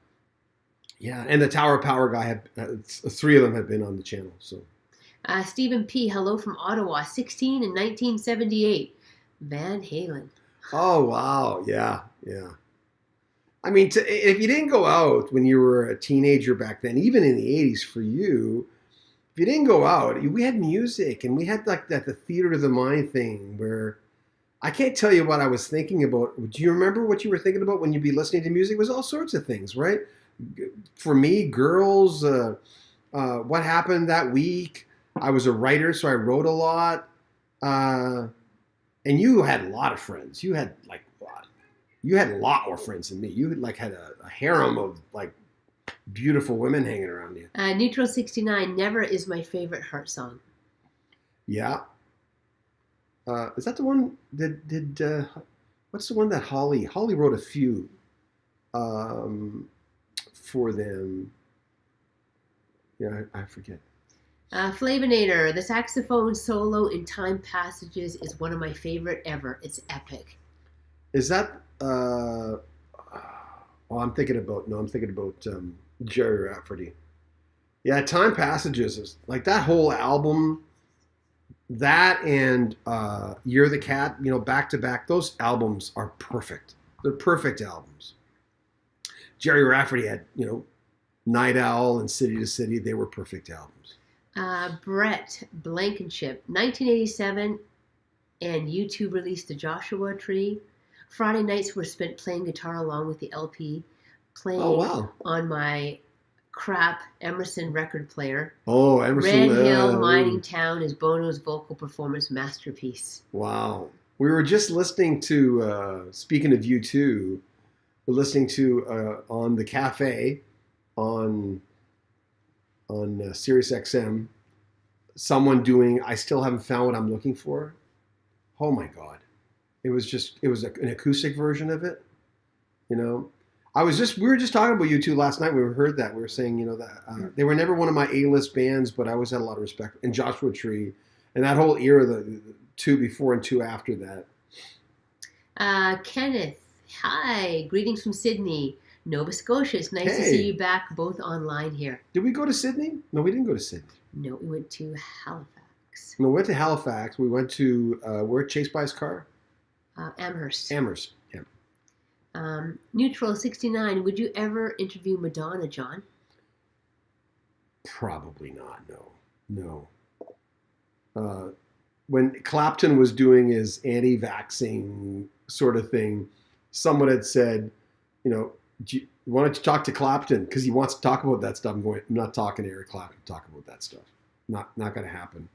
yeah, and the Tower of Power guy, 3 of them have been on the channel. So, Stephen P. Hello from Ottawa, 16 in 1978. Van Halen. Oh wow, yeah. I mean, if you didn't go out when you were a teenager back then, even in the 80s for you, if you didn't go out, we had music, and we had like the theater of the mind thing where I can't tell you what I was thinking about. Do you remember what you were thinking about when you'd be listening to music? It was all sorts of things, right? For me, girls, what happened that week. I was a writer, so I wrote a lot. And you had a lot of friends. You had a lot more friends than me. You had a harem of like beautiful women hanging around you. Neutral 69, Never is my favorite Heart song. Yeah. Is that the one that what's the one that Holly wrote a few for them? Yeah, I forget. Flavinator, the saxophone solo in Time Passages is one of my favorite ever. It's epic. Is that I'm thinking about Jerry Rafferty. Yeah, Time Passages is like that whole album. That and You're the Cat, back to back. Those albums are perfect. They're perfect albums. Jerry Rafferty had, Night Owl and City to City. They were perfect albums. Brett Blankenship, 1987, and U2 released The Joshua Tree. Friday nights were spent playing guitar along with the LP, playing on my crap Emerson record player. Oh, Emerson. Red Hill Mining Town is Bono's vocal performance masterpiece. Wow. We were just listening to, speaking of U2, we're listening to on the cafe on Sirius XM, someone doing I Still Haven't Found What I'm Looking For. Oh my God. It was an acoustic version of it. You know, we were just talking about U2 last night. We heard that. We were saying, you know, that they were never one of my A-list bands, but I always had a lot of respect. And Joshua Tree and that whole era, the two before and two after that. Kenneth, hi. Greetings from Sydney, Nova Scotia. It's nice to see you back both online here. Did we go to Sydney? No, we didn't go to Sydney. No, we went to Halifax. No, we went to Halifax. We went to, where chased by his car? Amherst. Amherst, yeah. Neutral 69. Would you ever interview Madonna, John? Probably not. No. When Clapton was doing his anti-vaxxing sort of thing, someone had said, you know, why don't you talk to Clapton? Because he wants to talk about that stuff. I'm not talking to Eric Clapton to talk about that stuff. Not going to happen.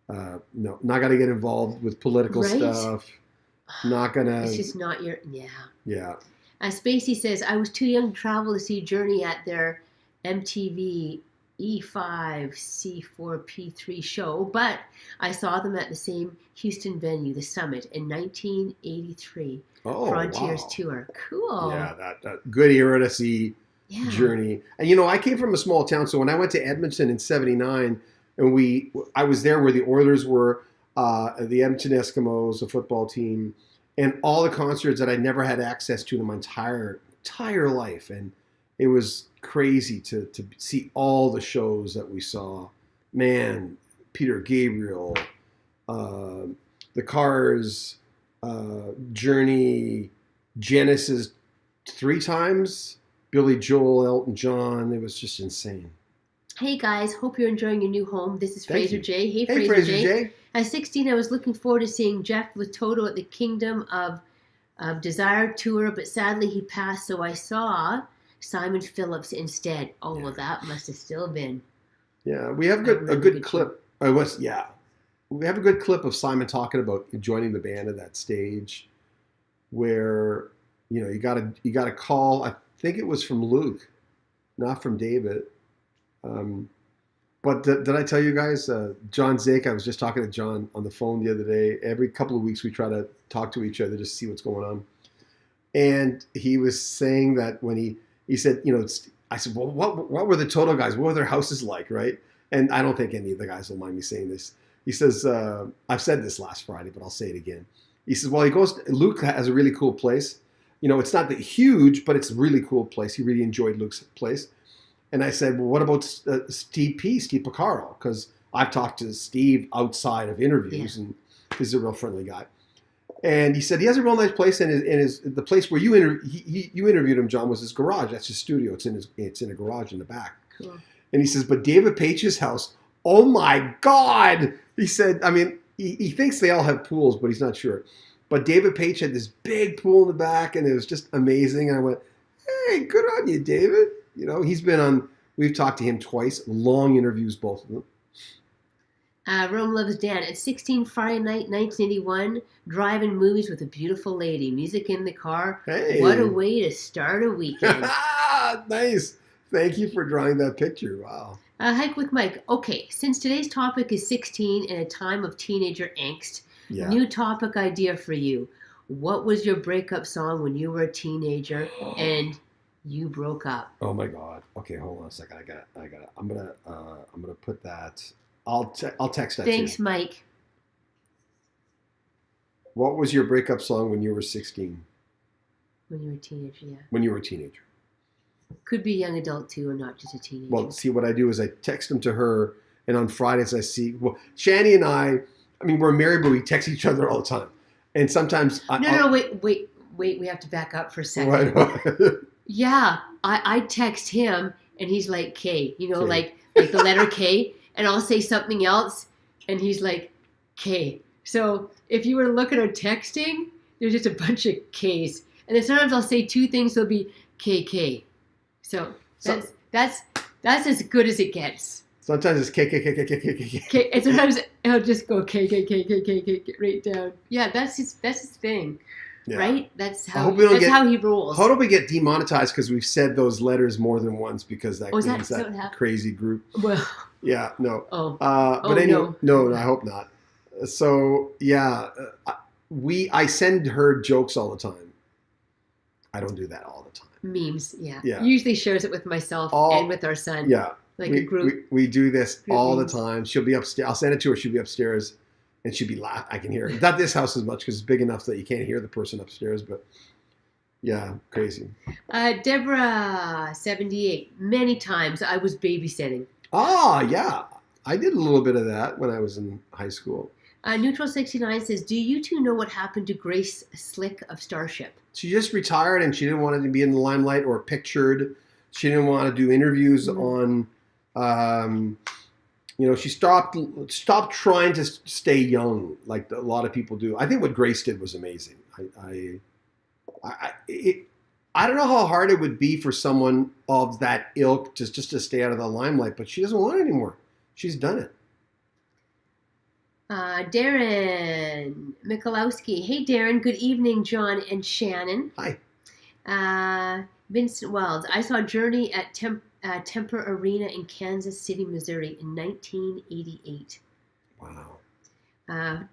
No, not going to get involved with political stuff. Not going to. It's just not your, Yeah. Spacey says, I was too young to travel to see Journey at their MTV E5C4P3 show, but I saw them at the same Houston venue, The Summit, in 1983. Frontiers Tour. Cool. Yeah, that good era to see Journey. And, you know, I came from a small town, so when I went to Edmonton in 79, and I was there where the Oilers were, the Edmonton Eskimos, the football team, and all the concerts that I never had access to in my entire life. And it was crazy to see all the shows that we saw. Man, Peter Gabriel, the Cars, Journey, Genesis 3 times, Billy Joel, Elton John. It was just insane. Hey guys, hope you're enjoying your new home. This is Fraser J. Hey, Fraser J. At 16, I was looking forward to seeing Jeff with Toto at the Kingdom of Desire tour, but sadly he passed, so I saw Simon Phillips instead. Oh, well, that must have still been. Yeah, we have a good clip. We have a good clip of Simon talking about joining the band at that stage, where you know you got a call. I think it was from Luke, not from David. But did I tell you guys, John Zake, I was just talking to John on the phone the other day. Every couple of weeks we try to talk to each other just to see what's going on. And he was saying that when he said, you know, I said, well, what were the Toto guys? What were their houses like, right? And I don't think any of the guys will mind me saying this. He says, I've said this last Friday, but I'll say it again. He says, well, Luke has a really cool place. You know, it's not that huge, but it's a really cool place. He really enjoyed Luke's place. And I said, well, what about Steve Picaro? Because I've talked to Steve outside of interviews, and he's a real friendly guy. And he said he has a real nice place, and the place where you interviewed him, John, was his garage. That's his studio. It's in a garage in the back. Cool. And he says, but David Page's house, oh my God! He said, I mean, he thinks they all have pools, but he's not sure. But David Page had this big pool in the back, and it was just amazing. And I went, hey, good on you, David. You know, we've talked to him twice, long interviews, both of them. Rome Loves Dan. At 16, Friday night, 1981, driving movies with a beautiful lady. Music in the car. Hey. What a way to start a weekend. Nice. Thank you for drawing that picture. Wow. Hike with Mike. Okay, since today's topic is 16 and a time of teenager angst, new topic idea for you. What was your breakup song when you were a teenager and you broke up? Oh my God. Okay, hold on a second. I got it. I'm gonna put that. I'll text that. Thanks, to you. Mike. What was your breakup song when you were 16? When you were a teenager, yeah. When you were a teenager. Could be a young adult too, or not just a teenager. Well, see, what I do is I text them to her, and on Fridays I see. Well, Shanny and I mean, we're married, but we text each other all the time, and sometimes. Wait. We have to back up for a second. Right. Yeah, I text him, and he's like K, you know, like the letter K, and I'll say something else, and he's like K. So if you were to look at our texting, there's just a bunch of Ks, and then sometimes I'll say two things, there'll be KK. So that's That's as good as it gets. Sometimes it's K, and sometimes he'll just go K right down. Yeah, that's his thing, right? That's how he rolls. How do we get demonetized because we've said those letters more than once because that means that crazy group? Well, yeah, no. But anyway, no, I hope not. So yeah, I send her jokes all the time. I don't do that all the time. Memes, yeah. Usually shares it with myself and with our son. Yeah. Like a group. We do this all the time. She'll be upstairs. I'll send it to her. She'll be upstairs, and she'll be laughing. I can hear her. Not this house as much because it's big enough that you can't hear the person upstairs. But yeah, crazy. Deborah, 78. Many times I was babysitting. Yeah. I did a little bit of that when I was in high school. Neutral 69 says, do you two know what happened to Grace Slick of Starship? She just retired, and she didn't want to be in the limelight or pictured. She didn't want to do interviews on... she stopped trying to stay young like a lot of people do. I think what Grace did was amazing. I don't know how hard it would be for someone of that ilk just to stay out of the limelight, but she doesn't want it anymore. She's done it. Darren Mikulowski. Hey, Darren. Good evening, John and Shannon. Hi. Vincent Wells. I saw Journey at Temper Arena in Kansas City, Missouri in 1988. Wow.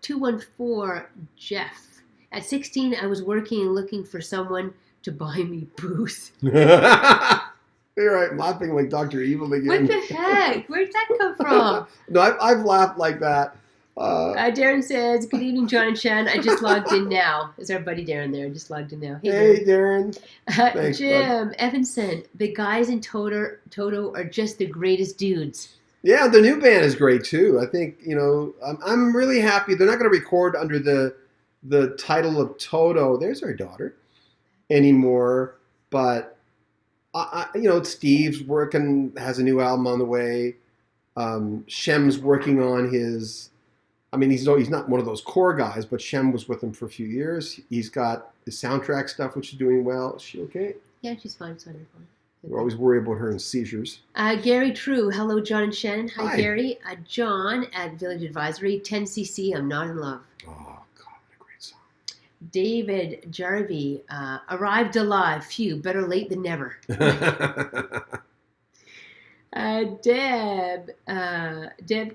214 Jeff. At 16, I was working and looking for someone to buy me booze. You're right, laughing like Dr. Evil again. What the heck? Where'd that come from? No, I've laughed like that. Darren says, good evening, John and Shannon. I just logged in now. Is our buddy Darren there? Just logged in now. Hey Darren. Thanks, Jim bud. Evanson, the guys in Toto are just the greatest dudes. Yeah, the new band is great too. I think, I'm really happy. They're not going to record under the title of Toto. There's our daughter anymore. But, Steve's working, has a new album on the way. Shem's working on his... he's not one of those core guys, but Shem was with him for a few years. He's got the soundtrack stuff, which is doing well. Is she okay? Yeah, she's fine. It's wonderful. We're always worried about her and seizures. Gary True. Hello, John and Shannon. Hi. Gary. John at Village Advisory. 10cc. I'm not in love. Oh, God, what a great song. David Jarvie. Arrived alive. Phew, better late than never. Deb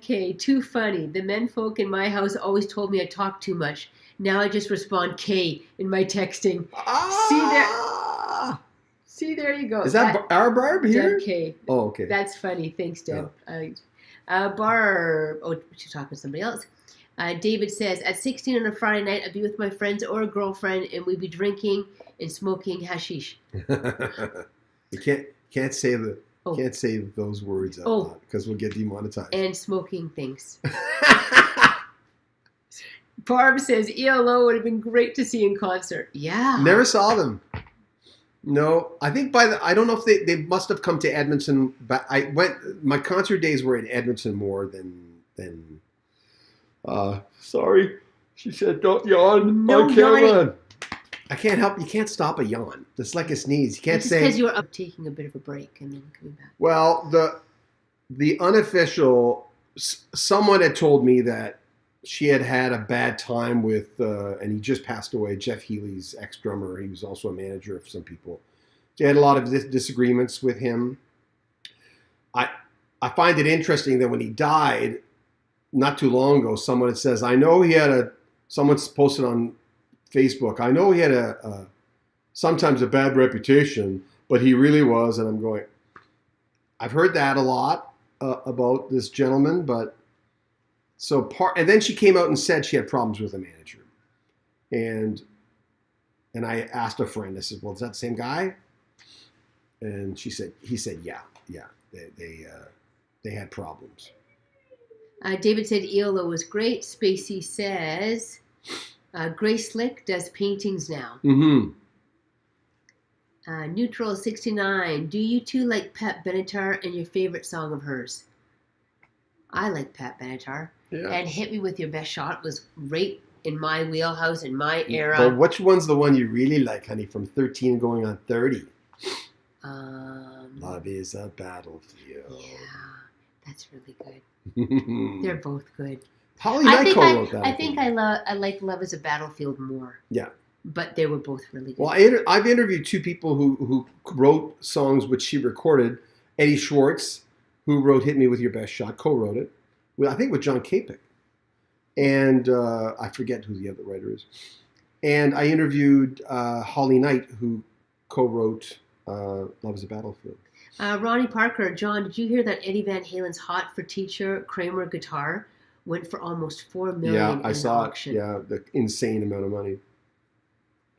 K, too funny. The men folk in my house always told me I talk too much. Now I just respond K in my texting. See, there you go. Is that our Barb here? Deb K. Oh, okay. That's funny. Thanks, Deb. Barb. Oh, she's talking to somebody else. David says, at 16 on a Friday night, I'd be with my friends or a girlfriend, and we'd be drinking and smoking hashish. You can't say the... Can't say those words out loud because we'll get demonetized. And smoking things. Barb says ELO would have been great to see in concert. Yeah. Never saw them. No, I think I don't know if they must have come to Edmonton, but my concert days were in Edmonton more than sorry. She said don't yawn on camera. Yawning. I can't help. You can't stop a yawn. It's like a sneeze. You can't say because you were up taking a bit of a break and then coming back. Well, the unofficial. Someone had told me that she had a bad time with, and he just passed away. Jeff Healy's ex-drummer. He was also a manager of some people. She had a lot of disagreements with him. I find it interesting that when he died, not too long ago, someone says, "I know he had someone's posted on Facebook, I know he had sometimes a bad reputation, but he really was," and I'm going, I've heard that a lot about this gentleman, but and then she came out and said she had problems with a manager, and I asked a friend, I said, well, is that the same guy? And he said, yeah, they had problems. David said ELO was great. Spacey says, Grace Slick does paintings now. Mm-hmm. Neutral 69. Do you two like Pat Benatar and your favorite song of hers? I like Pat Benatar. Yeah. And Hit Me With Your Best Shot was right in my wheelhouse, in my era. But which one's the one you really like, honey, from 13 going on 30? Love is a battlefield. Yeah, that's really good. They're both good. Holly Knight co-wrote that. I think I like Love is a Battlefield more. Yeah. But they were both really good. Well, I've interviewed two people who wrote songs which she recorded. Eddie Schwartz, who wrote Hit Me With Your Best Shot, co-wrote it. I think with John Capek. And I forget who the other writer is. And I interviewed Holly Knight, who co-wrote Love is a Battlefield. Ronnie Parker, John, did you hear that Eddie Van Halen's Hot for Teacher Kramer guitar went for almost $4 million Yeah, I saw auction? it. Yeah, the insane amount of money.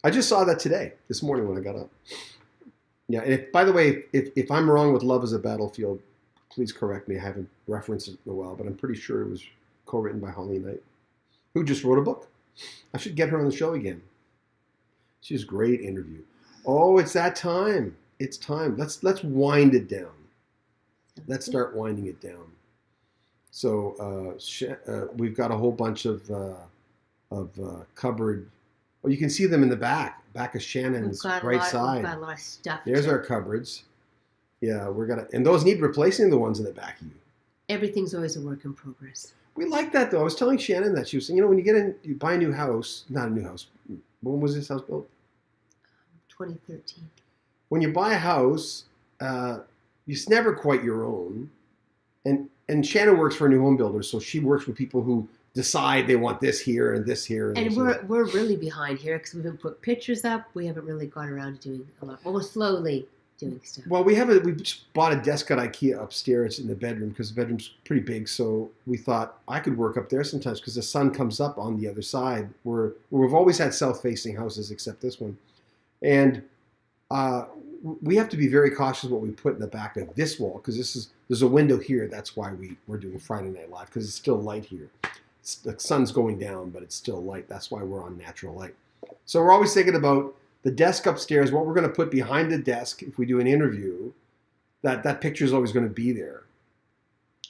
I just saw that this morning when I got up. Yeah, and by the way, if I'm wrong with Love is a Battlefield, please correct me. I haven't referenced it in a while, but I'm pretty sure it was co-written by Holly Knight, who just wrote a book. I should get her on the show again. She's a great interview. Oh, it's that time. It's time. Let's wind it down. Let's start winding it down. So we've got a whole bunch of cupboard. Well, you can see them in the back of Shannon's right side. We've got a lot of stuff. There's our cupboards. Yeah, and those need replacing, the ones in the back of you. Everything's always a work in progress. We like that, though. I was telling Shannon that. She was saying, when you buy a new house, not a new house. When was this house built? 2013. When you buy a house, it's never quite your own. And Shannon works for a new home builder, so she works with people who decide they want this here and this here. And we're really behind here because we haven't put pictures up. We haven't really gone around doing a lot. Well, we're slowly doing stuff. Well, we just bought a desk at IKEA upstairs in the bedroom because the bedroom's pretty big. So we thought I could work up there sometimes because the sun comes up on the other side. We've always had south-facing houses except this one. And we have to be very cautious what we put in the back of this wall because there's a window here. That's why we're doing Friday Night Live because it's still light here. The sun's going down, but it's still light. That's why we're on natural light. So we're always thinking about the desk upstairs, what we're going to put behind the desk if we do an interview, that picture is always going to be there,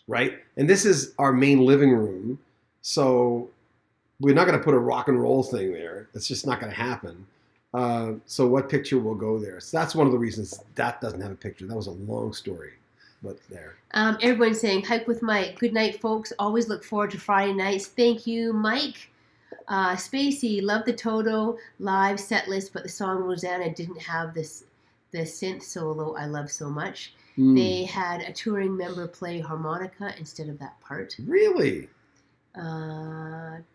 right? And this is our main living room, so we're not going to put a rock and roll thing there. That's just not going to happen. So what picture will go there? So that's one of the reasons that doesn't have a picture. That was a long story. But there. Everyone's saying, hike with Mike. Good night, folks. Always look forward to Friday nights. Thank you, Mike. Spacey, love the Toto live set list, but the song Rosanna didn't have the synth solo I love so much. They had a touring member play harmonica instead of that part. Really?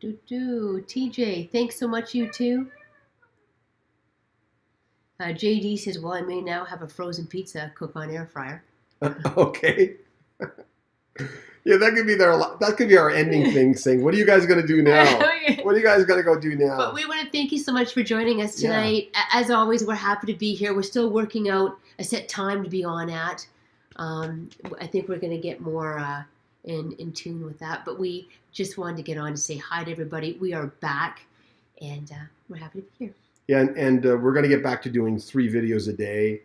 TJ, thanks so much, you two. JD says, well, I may now have a frozen pizza cook on air fryer. Okay. Yeah, that could be our ending thing, saying, what are you guys going to do now? What are you guys going to go do now? But we want to thank you so much for joining us tonight. Yeah. As always, we're happy to be here. We're still working out a set time to be on at. I think we're going to get more in tune with that. But we just wanted to get on to say hi to everybody. We are back, and we're happy to be here. Yeah, and we're going to get back to doing 3 videos a day.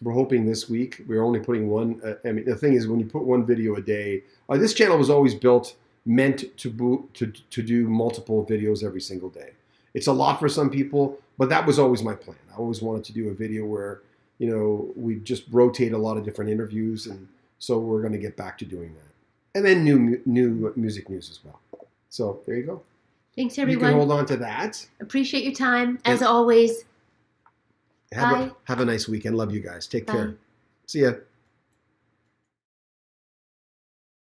We're hoping this week. We're only putting one. The thing is, when you put one video a day, this channel was always meant to do multiple videos every single day. It's a lot for some people, but that was always my plan. I always wanted to do a video where, we just rotate a lot of different interviews, and so we're going to get back to doing that. And then new music news as well. So there you go. Thanks, everyone. You can hold on to that. Appreciate your time, as always. Have a nice weekend. Love you guys. Take care. See ya.